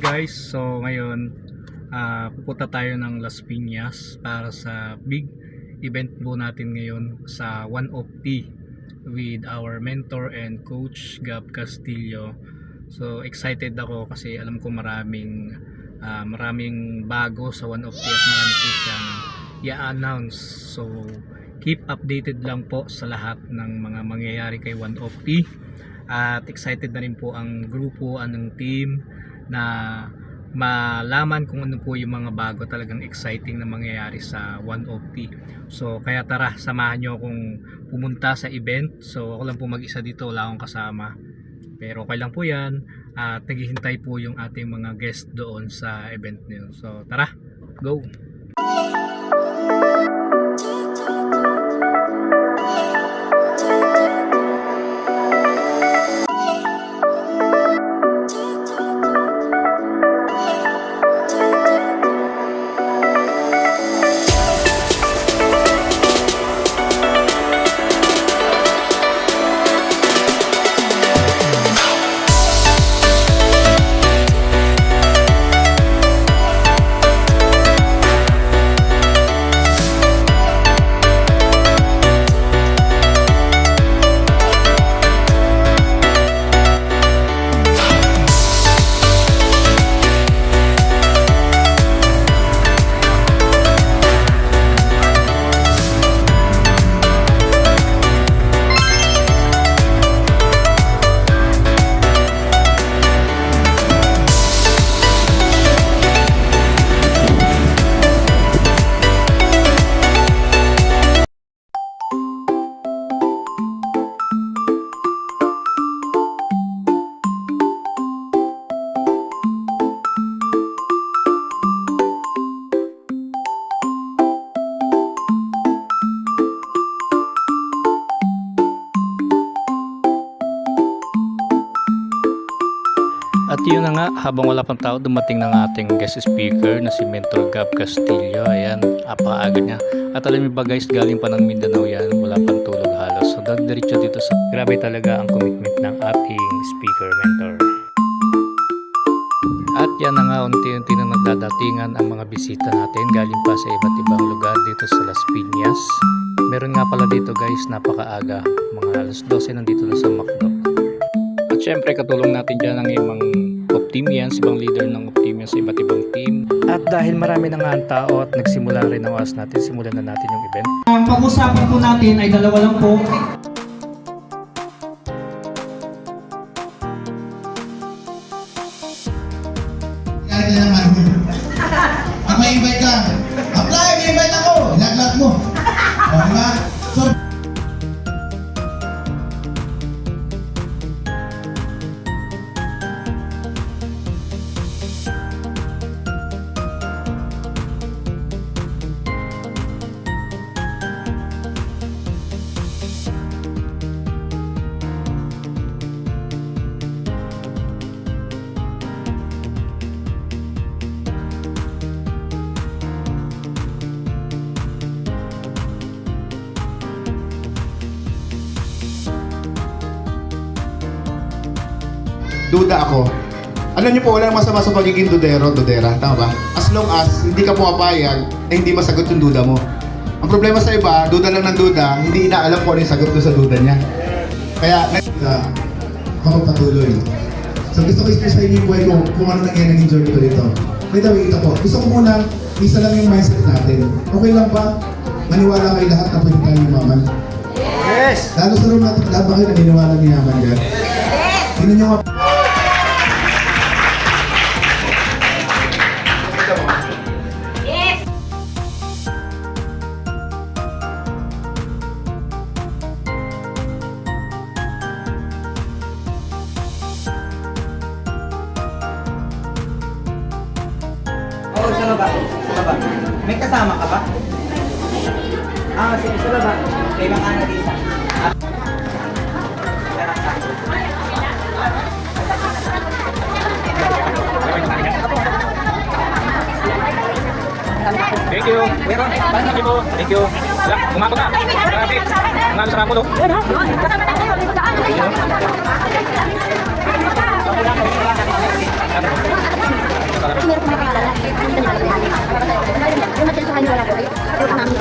guys, so ngayon pupunta tayo ng Las Piñas para sa big event po natin ngayon sa One of T with our mentor and coach Gab Castillo. So excited ako kasi alam ko maraming bago sa One of T at marami po siyang i-announce. So keep updated lang po sa lahat ng mga mangyayari kay One of T. At excited na rin po ang grupo, ang team na malaman kung ano po yung mga bago talagang exciting na mangyayari sa One of T. So kaya tara, samahan nyo akong pumunta sa event. So ako lang po mag-isa dito, wala akong kasama. Pero okay lang po yan. At naghihintay po yung ating mga guest doon sa event nyo. So tara, go! At yun na nga, habang wala pang tao, dumating ng ating guest speaker na si Mentor Gab Castillo. Ayan, apaaga niya. At alam niyo ba guys, galing pa ng Mindanao yan, wala pang tulog halos. So diretso dito sa... Grabe talaga ang commitment ng ating speaker mentor. At yan na nga, unti-unti na nagdadatingan ang mga bisita natin. Galing pa sa iba't ibang lugar dito sa Las Piñas. Meron nga pala dito guys, napakaaga. Mga alas 12 nandito na sa McDo. At syempre katulong natin dyan ang ibang Optimians, ibang leader ng Optimians sa iba't ibang team. At dahil marami na nga ang tao at nagsimula rin ang oras natin, simulan na natin yung event. Ang pag-usapan po natin ay dalawa lang po. Kaya naman. Ang may invite ka. Apply, may invite ako. Lag-lag mo. O, diba? So, duda ako. Alam niyo po, walang masama sa pagiging dudera, tama ba? As long as hindi ka pumapayag, hindi masagot yung duda mo. Ang problema sa iba, duda lang ng duda, hindi inaalam kung ano yung sagot ko sa duda niya. Kaya, makapatuloy. So gusto ko i-share sa inyo yung buhay ko kung ano nangyari ng journey ko dito. By the way, ito po, gusto ko muna, isa lang yung mindset natin. Okay lang ba? Maniwala kayo lahat na pwede tayo yumaman? Yes! Lalo sa room natin, lahat ba kayo naniniwala ng yaman ka? Yes! Tingnan nyo nga. Oo, sa baba. Sa baba. May kasama ka ba? Sige, sa baba. Kay mga analisa. Thank you. Thank you. Umabot na. Grabe. Ang alas ramo, no? meron kumakakalala. Yung material sa kanya wala po. Yung